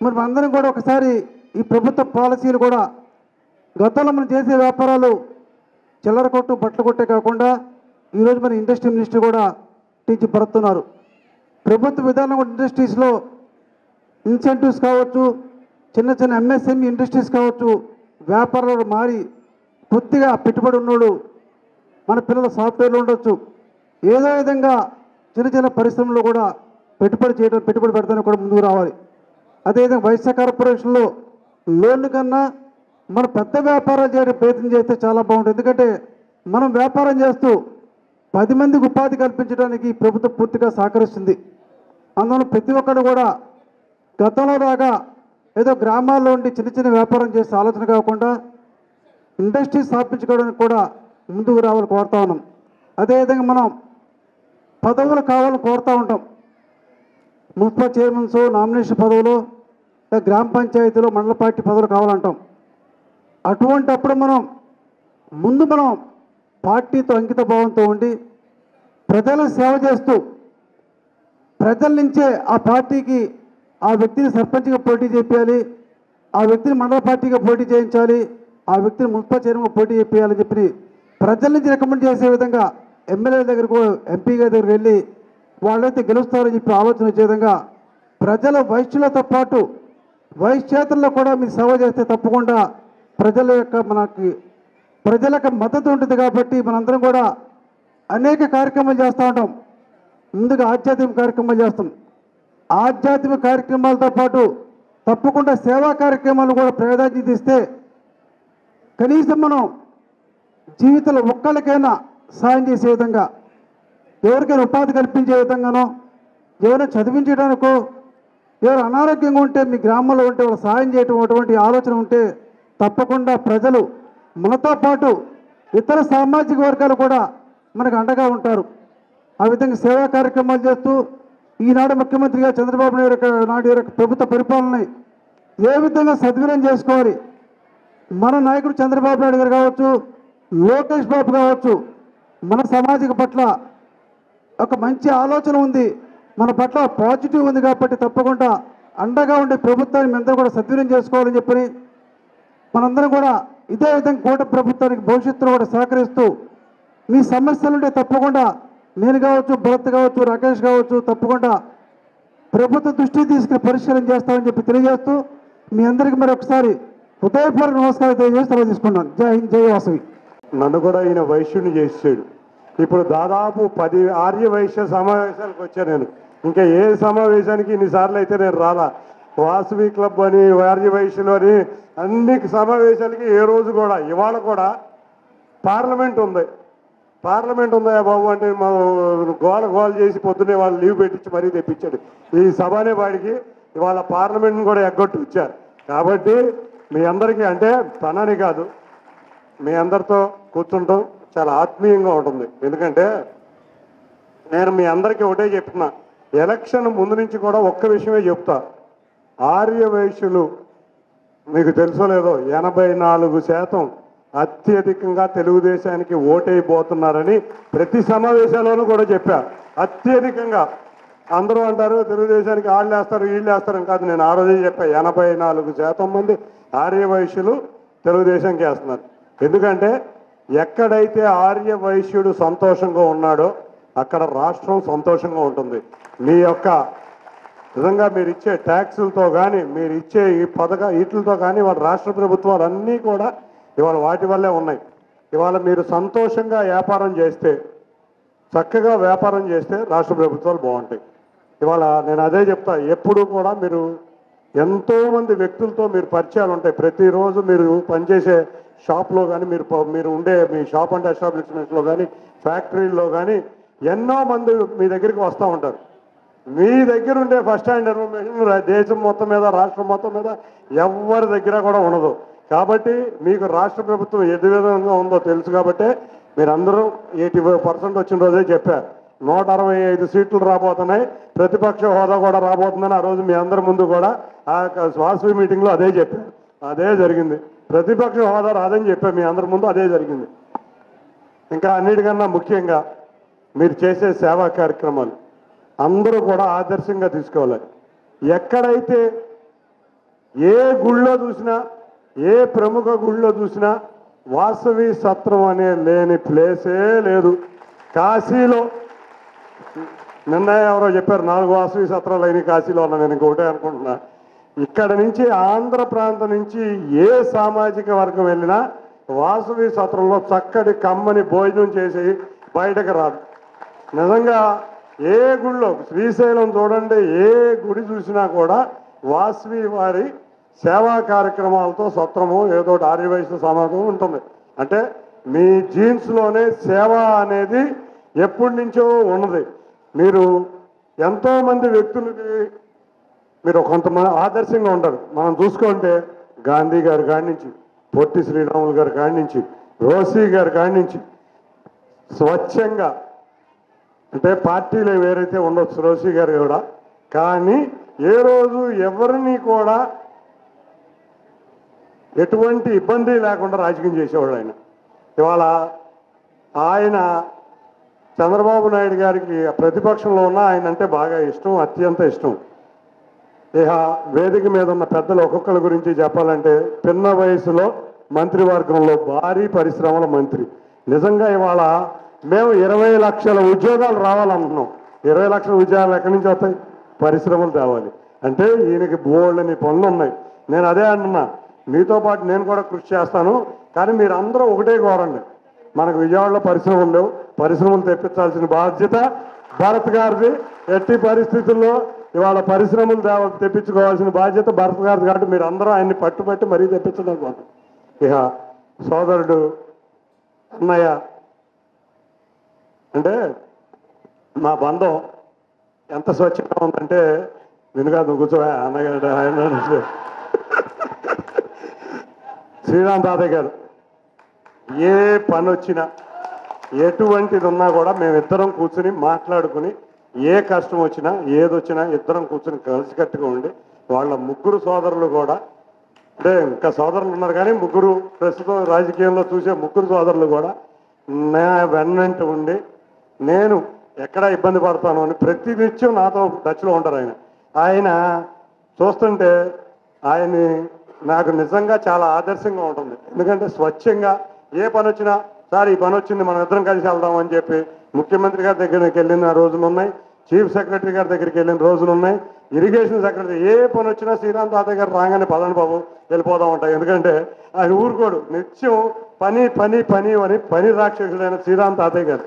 మరి మనందరం కూడా ఒకసారి ఈ ప్రభుత్వ పాలసీలు కూడా గతంలో మనం చేసే వ్యాపారాలు చిల్లర కొట్టు బట్టలు కొట్టే కాకుండా ఈరోజు మన ఇండస్ట్రీ మినిస్టర్ కూడా టీచి పడుతున్నారు. ప్రభుత్వ విధానం కూడా ఇండస్ట్రీస్లో ఇన్సెంటివ్స్ కావచ్చు, చిన్న చిన్న ఎంఎస్ఎంఈ ఇండస్ట్రీస్ కావచ్చు, వ్యాపారాలు మారి కొద్దిగా పెట్టుబడి ఉన్నోడు మన పిల్లల సాఫ్ట్వేర్లు ఉండొచ్చు, ఏదో విధంగా చిన్న చిన్న పరిశ్రమలో కూడా పెట్టుబడి పెడతానికి కూడా ముందుకు రావాలి. అదేవిధంగా వైశ్య కార్పొరేషన్లో లోన్ల కన్నా మన పెద్ద వ్యాపారాలు చేయడం ప్రయత్నం చేస్తే చాలా బాగుంటుంది. ఎందుకంటే మనం వ్యాపారం చేస్తూ 10 మందికి ఉపాధి కల్పించడానికి ప్రభుత్వం పూర్తిగా సహకరిస్తుంది. అందువల్ల ప్రతి ఒక్కరు కూడా గతంలో లాగా ఏదో గ్రామాల్లో ఉండి చిన్న చిన్న వ్యాపారం చేసే ఆలోచన కాకుండా ఇండస్ట్రీ స్థాపించుకోవడానికి కూడా ముందుకు రావాలని కోరుతా ఉన్నాం. అదేవిధంగా మనం పదవులు కావాలని కోరుతూ ఉంటాం. మున్సిపల్ చైర్మన్స్, నామినేషన్ పదవులు, గ్రామ పంచాయతీలో మండల పార్టీ పదవులు కావాలంటాం. అటువంటి అప్పుడు మనం పార్టీతో అంకిత భావంతో ఉండి ప్రజలకు సేవ చేస్తూ ప్రజల నుంచే ఆ పార్టీకి ఆ వ్యక్తిని సర్పంచ్గా పోటీ చేయాలి, ఆ వ్యక్తిని మండల పార్టీగా పోటీ చేయించాలి, ఆ వ్యక్తిని మున్సిపల్ చైర్మన్గా పోటీ చేయాలని చెప్పి ప్రజల నుంచి రికమెండ్ చేసే విధంగా ఎమ్మెల్యేల దగ్గరకు, ఎంపీ గారి దగ్గరికి వెళ్ళి వాళ్ళైతే గెలుస్తారని చెప్పి ఆలోచన వచ్చే విధంగా ప్రజల వైశ్యులతో పాటు వైశ్యేతల్లో కూడా మీరు సేవ చేస్తే తప్పకుండా ప్రజల యొక్క మద్దతు ఉంటుంది. కాబట్టి మనందరం కూడా అనేక కార్యక్రమాలు చేస్తూ ఉంటాం. ముందుగా ఆధ్యాత్మిక కార్యక్రమాలు చేస్తాం. ఆధ్యాత్మిక కార్యక్రమాలతో పాటు తప్పకుండా సేవా కార్యక్రమాలు కూడా ప్రాధాన్యత ఇస్తే కనీసం మనం జీవితంలో ఒక్కళ్ళకైనా సాయం చేసే విధంగా, ఎవరికైనా ఉపాధి కల్పించే విధంగానో, ఎవరైనా చదివించడానికో, ఎవరు అనారోగ్యంగా ఉంటే మీ గ్రామంలో ఉంటే వాళ్ళు సాయం చేయటం అటువంటి ఆలోచన ఉంటే తప్పకుండా ప్రజలు మనతో పాటు ఇతర సామాజిక వర్గాలు కూడా మనకు అండగా ఉంటారు. ఆ విధంగా సేవా కార్యక్రమాలు చేస్తూ ఈనాడు ముఖ్యమంత్రిగా చంద్రబాబు నాయుడు యొక్క ప్రభుత్వ పరిపాలనని ఏ విధంగా సద్వినియోగం చేసుకోవాలి, మన నాయకుడు చంద్రబాబు నాయుడు గారు కావచ్చు, లోకేష్ బాబు కావచ్చు, మన సమాజం పట్ల ఒక మంచి ఆలోచన ఉంది, మన పట్ల పాజిటివ్ ఉంది. కాబట్టి తప్పకుండా అండగా ఉండే ప్రభుత్వాన్ని అందరూ కూడా సద్వినియోగం చేసుకోవాలని చెప్పి మనందరం కూడా ఇదే విధంగా కూటమి ప్రభుత్వానికి భవిష్యత్తులో కూడా సహకరిస్తూ మీ సమస్యలుంటే తప్పకుండా నేను కావచ్చు, భరత్ కావచ్చు, రాకేష్ కావచ్చు తప్పకుండా ప్రభుత్వ దృష్టికి తీసుకుని పరిశీలన చేస్తామని చెప్పి తెలియజేస్తూ మీ అందరికీ మరి ఒకసారి హృదయపూర్వక నమస్కారం తెలియజేసి సెలవు తీసుకున్నాను. జై హింద్, జై వాసవి. నన్ను కూడా ఈయన వైశ్యుని చేసాడు. ఇప్పుడు దాదాపు 10 ఆర్య వైశ్య సమావేశాలకు వచ్చాను నేను. ఇంకా ఏ సమావేశానికి ఇన్నిసార్లు అయితే నేను రాలా. వాసవి క్లబ్ అని, ఆర్య వైశ్యులు అని అన్ని సమావేశాలకి ఏ రోజు కూడా, ఇవాళ కూడా పార్లమెంట్ ఉందా బాబు అంటే మా గోల చేసి పొద్దున్నే వాళ్ళు లీవ్ పెట్టించి మరీ తెప్పించాడు. ఈ సభనే వాడికి ఇవాళ పార్లమెంట్ని కూడా ఎగ్గొట్టి వచ్చారు. కాబట్టి మీ అందరికీ అంటే తనని కాదు, మీ అందరితో కూర్చుంటాం చాలా ఆత్మీయంగా ఉంటుంది. ఎందుకంటే నేను మీ అందరికీ ఒకటే చెప్తున్నా, ఎలక్షన్ ముందు నుంచి కూడా ఒక్క విషయమే చెప్తా. ఆర్య వైశ్యులు మీకు తెలుసో లేదో 84% అత్యధికంగా తెలుగుదేశానికి ఓటైపోతున్నారని ప్రతి సమావేశాల్లోనూ కూడా చెప్పా. అత్యధికంగా అందరూ అంటారు తెలుగుదేశానికి వాళ్ళు వేస్తారు వీళ్ళు వేస్తారని కాదు, నేను ఆ రోజే చెప్పా 84% మంది ఆర్య వైశ్యులు తెలుగుదేశంకి వేస్తున్నారు. ఎందుకంటే ఎక్కడైతే ఆర్య వైశ్యుడు సంతోషంగా ఉన్నాడో అక్కడ రాష్ట్రం సంతోషంగా ఉంటుంది. మీ యొక్క నిజంగా మీరు ఇచ్చే ట్యాక్సులతో కానీ, మీరు ఇచ్చే ఈ వీటితో కానీ వాళ్ళ రాష్ట్ర ప్రభుత్వాలు అన్నీ కూడా ఇవాళ వాటి వల్లే ఉన్నాయి. ఇవాళ మీరు సంతోషంగా వ్యాపారం చేస్తే, చక్కగా వ్యాపారం చేస్తే రాష్ట్ర ప్రభుత్వాలు బాగుంటాయి. ఇవాళ నేను అదే చెప్తా, ఎప్పుడు కూడా మీరు ఎంతోమంది వ్యక్తులతో మీరు పరిచయాలు ఉంటాయి. ప్రతిరోజు మీరు పనిచేసే షాప్లో కానీ, మీరు ఉండే మీ షాప్ అండ్ ఎస్టాబ్లిష్మెంట్స్లో కానీ, ఫ్యాక్టరీల్లో కానీ ఎన్నో మంది మీ దగ్గరికి వస్తూ ఉంటారు. మీ దగ్గర ఉండే ఫస్ట్ హ్యాండ్ ఇన్ఫర్మేషన్ దేశం మొత్తం మీద, రాష్ట్రం మొత్తం మీద ఎవరి దగ్గర కూడా ఉండదు. కాబట్టి మీకు రాష్ట్ర ప్రభుత్వం ఎదు విధంగా ఉందో తెలుసు. కాబట్టి మీరందరూ 85% వచ్చిన రోజే చెప్పారు 165 సీట్లు రాబోతున్నాయి, ప్రతిపక్ష హోదా కూడా రాబోతుందని ఆ రోజు మీ అందరి ముందు కూడా ఆ వాసవి మీటింగ్లో అదే చెప్పారు. అదే జరిగింది. ప్రతిపక్ష హోదా రాదని చెప్పారు మీ అందరి ముందు, అదే జరిగింది. ఇంకా అన్నిటికన్నా ముఖ్యంగా మీరు చేసే సేవా కార్యక్రమాలు అందరూ కూడా ఆదర్శంగా తీసుకోవాలి. ఎక్కడైతే ఏ గుళ్ళో చూసినా, ఏ ప్రముఖ గుళ్ళో చూసినా వాసవి సత్రం అనే లేని ప్లేసే లేదు. కాశీలో నిన్న ఎవరో చెప్పారు 4 వాసవి సత్రాలు అయినాయి కాశీలో ఉన్నా, నేను ఇంకొకటే అనుకుంటున్నా. ఇక్కడ నుంచి ఆంధ్ర ప్రాంతం నుంచి ఏ సామాజిక వర్గం వెళ్ళినా వాసవి సత్రంలో చక్కటి కమ్మని భోజనం చేసి బయటకు రాదు. నిజంగా ఏ గుళ్ళో శ్రీశైలం చూడండి, ఏ గుడి చూసినా కూడా వాసవి వారి సేవా కార్యక్రమాలతో సత్రము ఏదో ఆర్యవైశ్య సమాజం ఉంటుంది. అంటే మీ జీన్స్లోనే సేవ అనేది ఎప్పటి నుంచో ఉన్నది. మీరు ఎంతోమంది వ్యక్తులకి మీరు కొంతమంది ఆదర్శంగా ఉంటారు. మనం చూసుకుంటే గాంధీ గారి కాడి నుంచి, పొట్టి శ్రీరాములు గారి కాడి నుంచి, రోసీ గారి కాడి నుంచి స్వచ్ఛంగా, అంటే పార్టీలు వేరైతే ఉండొచ్చు రోసీ గారు కూడా, కానీ ఏ రోజు ఎవరిని కూడా ఎటువంటి ఇబ్బంది లేకుండా రాజకీయం చేసేవాడు ఆయన. ఇవాళ ఆయన చంద్రబాబు నాయుడు గారికి ప్రతిపక్షంలో ఉన్న ఆయన అంటే బాగా ఇష్టం, అత్యంత ఇష్టం. ఇక వేదిక మీద ఉన్న పెద్దలు ఒక్కొక్కరి గురించి చెప్పాలంటే పిన్న వయసులో మంత్రివర్గంలో భారీ పరిశ్రమల మంత్రి. నిజంగా ఇవాళ మేము 20 లక్షల ఉద్యోగాలు రావాలనుకున్నాం. 20 లక్షల ఉద్యోగాలు ఎక్కడి నుంచి వస్తాయి? పరిశ్రమలు తేవాలి. అంటే ఈయనకి బోల్డని పనులు ఉన్నాయి. నేను అదే అంటున్నా, మీతో పాటు నేను కూడా కృషి చేస్తాను. కానీ మీరు అందరూ ఒకటే కోరండి, మనకు విజయవాడలో పరిశ్రమలు లేవు, పరిశ్రమలు తెప్పించాల్సిన బాధ్యత భరత్ గారిది. ఎట్టి పరిస్థితుల్లో ఇవాళ పరిశ్రమలు తెప్పించుకోవాల్సిన బాధ్యత భరత్ గారిది. కాబట్టి మీరు అందరూ ఆయన్ని పట్టుబట్టి మరీ తెప్పించడం కోసం. ఇక సోదరుడు అన్నయ్య అంటే మా బంధం ఎంత స్వచ్ఛంగా ఉందంటే, వినుగా నువ్వు కూర్చో అన్నయ్య ఆయన శ్రీరామ్ తాతయ్య గారు ఏ పని వచ్చినా ఎటువంటిది ఉన్నా కూడా మేమిద్దరం కూర్చుని మాట్లాడుకుని, ఏ కష్టం వచ్చినా ఏదొచ్చినా ఇద్దరం కూర్చుని కలిసికట్టుగా ఉండి, వాళ్ళ ముగ్గురు సోదరులు కూడా, అంటే ఇంకా సోదరులు ఉన్నారు కానీ ముగ్గురు ప్రస్తుతం రాజకీయంలో చూసే ముగ్గురు సోదరులు కూడా నా వెన్నంటి ఉండి, నేను ఎక్కడ ఇబ్బంది పడతాను అని ప్రతి నిత్యం నాతో టచ్లో ఉంటారు. ఆయన చూస్తుంటే ఆయన్ని నాకు నిజంగా చాలా ఆదర్శంగా ఉంటుంది. ఎందుకంటే స్వచ్ఛంగా ఏ పని వచ్చినా, సార్ ఈ పని వచ్చింది మనం ఇద్దరం కలిసి వెళ్దామని చెప్పి ముఖ్యమంత్రి గారి దగ్గరికి వెళ్ళిన రోజులు ఉన్నాయి, చీఫ్ సెక్రటరీ గారి దగ్గరికి వెళ్ళిన రోజులు ఉన్నాయి, ఇరిగేషన్ సెక్రటరీ ఏ పని వచ్చినా శ్రీరామ్ తాతయ్య గారు రాగానే పదని బాబు వెళ్ళిపోదాం ఉంటాయి. ఎందుకంటే ఆయన ఊరుకోడు, నిత్యం పని పని పని అని పని రాక్షసుడైన శ్రీరామ్ తాతయ్య గారు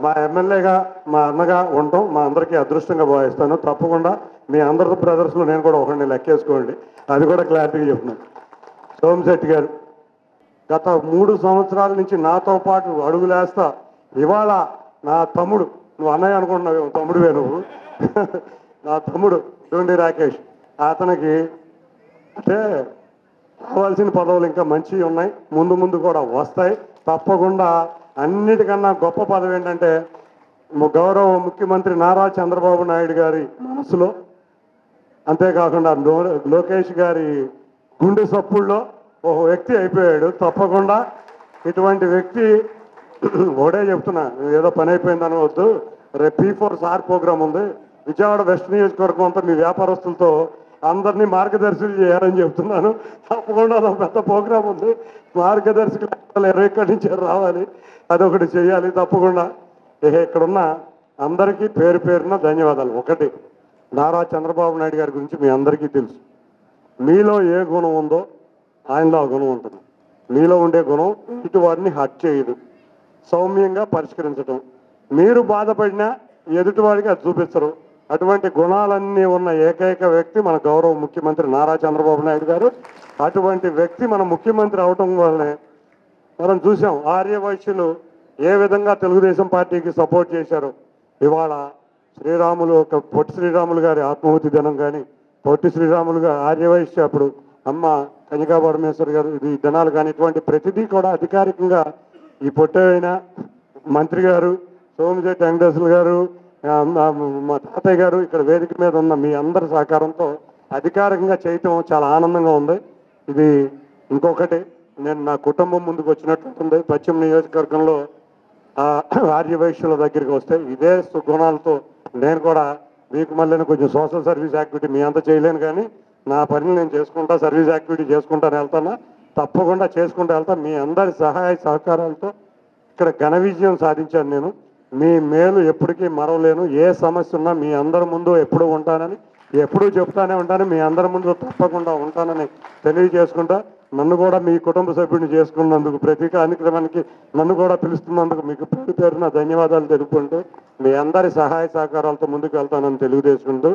మా ఎమ్మెల్యేగా మా అన్నగా ఉండటం మా అందరికీ అదృష్టంగా భావిస్తాను. తప్పకుండా మీ అందరి బ్రదర్స్లో నేను కూడా ఒకరిని లెక్కేసుకోండి, అది కూడా క్లారిటీగా చెప్తున్నాను. సోమశెట్టి గారు గత 3 సంవత్సరాల నుంచి నాతో పాటు అడుగులేస్తా, ఇవాళ నా తమ్ముడు, నువ్వు అన్నయ్య అనుకుంటున్నావు, తమ్ముడువే నువ్వు, నా తమ్ముడు డోండి రాకేష్, అతనికి అంటే కావాల్సిన పదవులు ఇంకా మంచివి ఉన్నాయి, ముందు ముందు కూడా వస్తాయి తప్పకుండా. అన్నిటికన్నా గొప్ప పదవి ఏంటంటే గౌరవ ముఖ్యమంత్రి నారా చంద్రబాబు నాయుడు గారి మనసులో, అంతేకాకుండా లోకేష్ గారి గుండె సప్పుల్లో ఒక వ్యక్తి అయిపోయాడు. తప్పకుండా ఇటువంటి వ్యక్తి, ఒకటే చెప్తున్నా, ఏదో పని అయిపోయిందని వద్దు, రేపు P4 సార్ ప్రోగ్రాం ఉంది, విజయవాడ వెస్ట్ నియోజకవర్గం అంతా మీ వ్యాపారస్తులతో అందరినీ మార్గదర్శకులు చేయాలని చెప్తున్నాను. తప్పకుండా అదొక పెద్ద ప్రోగ్రాం ఉంది, మార్గదర్శకులు 20 ఎక్కడి నుంచి రావాలి, అదొకటి చేయాలి తప్పకుండా. ఇక్కడున్న అందరికీ పేరు పేరున ధన్యవాదాలు. ఒకటి, నారా చంద్రబాబు నాయుడు గారి గురించి మీ అందరికీ తెలుసు, మీలో ఏ గుణం ఉందో ఆయనలో ఆ గుణం ఉంటుంది. మీలో ఉండే గుణం ఇటు వారిని హర్ట్ చేయదు, సౌమ్యంగా పరిష్కరించడం, మీరు బాధపడినా ఎదుటివాడికి అది చూపించరు. అటువంటి గుణాలన్నీ ఉన్న ఏకైక వ్యక్తి మన గౌరవ ముఖ్యమంత్రి నారా చంద్రబాబు నాయుడు గారు. అటువంటి వ్యక్తి మన ముఖ్యమంత్రి అవటం వల్లనే మనం చూసాం ఆర్యవైశ్యులు ఏ విధంగా తెలుగుదేశం పార్టీకి సపోర్ట్ చేశారు. ఇవాళ శ్రీరాములు, పొట్టి శ్రీరాములు గారి ఆత్మాహుతి దినం కానీ, పొట్టి శ్రీరాములు గారు ఆర్యవైశ్య అప్పుడు అమ్మ కన్యకా పరమేశ్వర్ గారు ఇది దినాలు కానీ, ఇటువంటి ప్రతిదీ కూడా అధికారికంగా ఈ పొట్టైన మంత్రి గారు సోమిశెట్టి వెంకటేశ్వర గారు మా తాతయ్య గారు ఇక్కడ వేదిక మీద ఉన్న మీ అందరి సహకారంతో అధికారికంగా చేయటం చాలా ఆనందంగా ఉంది. ఇది ఇంకొకటి, నేను నా కుటుంబం ముందుకు వచ్చినట్టుంది. పశ్చిమ నియోజకవర్గంలో ఆర్యవైశ్యుల దగ్గరికి వస్తే ఇదే సుగుణాలతో నేను కూడా మీకు మళ్ళీ కొంచెం సోషల్ సర్వీస్ యాక్టివిటీ మీ అంతా చేయలేను, కానీ నా పనిని నేను చేసుకుంటా, సర్వీస్ యాక్టివిటీ చేసుకుంటాను వెళ్తాను, తప్పకుండా చేసుకుంటూ వెళ్తాను. మీ అందరి సహాయ సహకారాలతో ఇక్కడ ఘన విజయం సాధించాను. నేను మీ మేలు ఎప్పటికీ మరవలేను. ఏ సమస్య ఉన్నా మీ అందరి ముందు ఎప్పుడూ ఉంటానని, ఎప్పుడూ చెప్తానే ఉంటాను, మీ అందరి ముందు తప్పకుండా ఉంటానని తెలియజేసుకుంటా. నన్ను కూడా మీ కుటుంబ సభ్యుడిని చేసుకున్నందుకు, ప్రతి కార్యక్రమానికి నన్ను కూడా పిలుస్తున్నందుకు మీకు పేరు పేరున ధన్యవాదాలు తెలుపుకుంటూ మీ అందరి సహాయ సహకారాలతో ముందుకు వెళ్తానని తెలియజేసుకుంటూ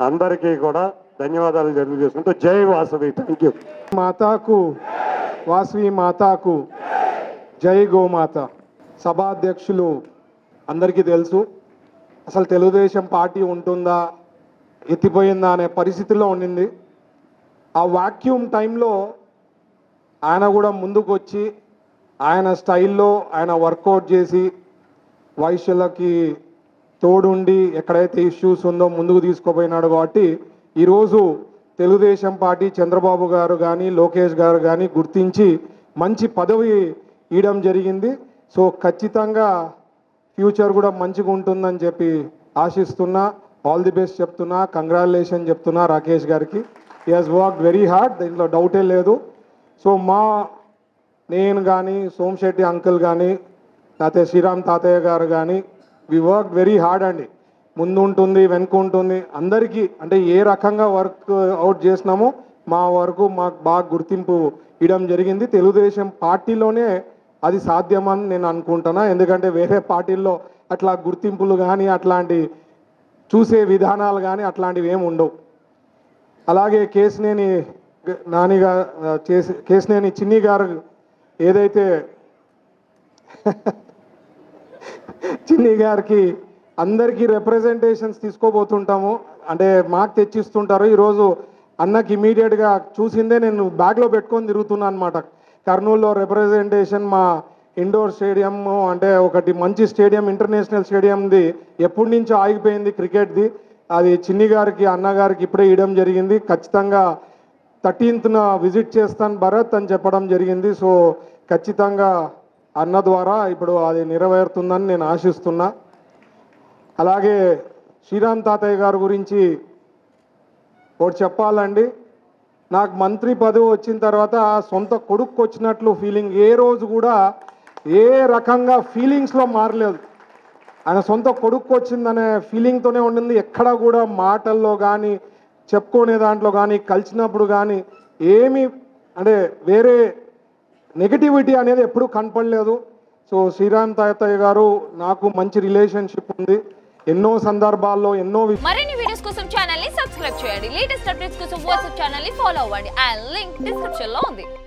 అందరికీ కూడా ధన్యవాదాలు తెలియజేసుకుంటూ జై వాసవి. Thank you. మాతాకు వాసవి మాతాకు జై గోమాత. సభాధ్యక్షులు అందరికీ తెలుసు, అసలు తెలుగుదేశం పార్టీ ఉంటుందా ఎత్తిపోయిందా అనే పరిస్థితిలో ఉండింది. ఆ వాక్యూమ్ టైంలో ఆయన కూడా ముందుకు వచ్చి ఆయన స్టైల్లో ఆయన వర్కౌట్ చేసి వైశ్యులకి తోడుండి ఎక్కడైతే ఇష్యూస్ ఉందో ముందుకు తీసుకుపోయినాడు. కాబట్టి ఈరోజు తెలుగుదేశం పార్టీ చంద్రబాబు గారు కానీ లోకేష్ గారు కానీ గుర్తించి మంచి పదవి ఇవ్వడం జరిగింది. సో ఖచ్చితంగా ఫ్యూచర్ కూడా మంచిగా ఉంటుందని చెప్పి ఆశిస్తున్నా. ఆల్ ది బెస్ట్ చెప్తున్నా, కంగ్రాచులేషన్ చెప్తున్నా రాకేష్ గారికి. He has work very hard, దీంట్లో డౌటే లేదు. సో నేను కానీ సోమశెట్టి అంకుల్ కానీ లేకపోతే శ్రీరామ్ తాతయ్య గారు కానీ వి వర్క్ వెరీ హార్డ్ అండి. ముందు ఉంటుంది, వెనుక ఉంటుంది. అందరికీ అంటే ఏ రకంగా వర్క్ అవుట్ చేసినామో మా వరకు మాకు బాగా గుర్తింపు ఇవ్వడం జరిగింది. తెలుగుదేశం పార్టీలోనే అది సాధ్యమని నేను అనుకుంటున్నా. ఎందుకంటే వేరే పార్టీల్లో అట్లా గుర్తింపులు కానీ అట్లాంటి చూసే విధానాలు కానీ అట్లాంటివి ఏమి ఉండవు. అలాగే కేశినేని కేశినేని చిన్ని గారు ఏదైతే చిన్ని గారికి అందరికీ రిప్రజెంటేషన్స్ తీసుకోబోతుంటాము, అంటే మాకు తెచ్చిస్తుంటారు. ఈరోజు అన్నకి ఇమీడియట్గా చూసిందే నేను బ్యాగ్లో పెట్టుకొని తిరుగుతున్నాను అనమాట. కర్నూలులో రిప్రజెంటేషన్ మా ఇండోర్ స్టేడియం, అంటే ఒకటి మంచి స్టేడియం, ఇంటర్నేషనల్ స్టేడియంది ఎప్పటి నుంచో ఆగిపోయింది క్రికెట్ది. అది చిన్ని గారికి అన్నగారికి ఇప్పుడే ఇవ్వడం జరిగింది. ఖచ్చితంగా 13th విజిట్ చేస్తాను భరత్ అని చెప్పడం జరిగింది. సో ఖచ్చితంగా అన్న ద్వారా ఇప్పుడు అది నెరవేరుతుందని నేను ఆశిస్తున్నా. అలాగే శ్రీరామ్ తాతయ్య గారి గురించి ఒకటి చెప్పాలండి. నాకు మంత్రి పదవి వచ్చిన తర్వాత సొంత కొడుకు వచ్చినట్లు ఫీలింగ్, ఏ రోజు కూడా ఏ రకంగా ఫీలింగ్స్లో మారలేదు. ఆయన సొంత కొడుకు వచ్చిందనే ఫీలింగ్తోనే ఉండింది. ఎక్కడ కూడా మాటల్లో కానీ చెప్పుకునే దాంట్లో కానీ కలిసినప్పుడు కానీ ఏమీ అంటే వేరే నెగిటివిటీ అనేది ఎప్పుడూ కనపడలేదు. సో శ్రీరామ్ తాతయ్య గారు నాకు మంచి రిలేషన్షిప్ ఉంది. ఎన్నో సందర్భాల్లో మరిన్ని వీడియోస్ కోసం ఛానల్ ని సబ్స్క్రైబ్ చేయండి. లేటెస్ట్ అప్డేట్స్ కోసం వాట్సాప్ ఛానల్ ని ఫాలో అవ్వండి. ఆ లింక్ డిస్క్రిప్షన్ లో ఉంది.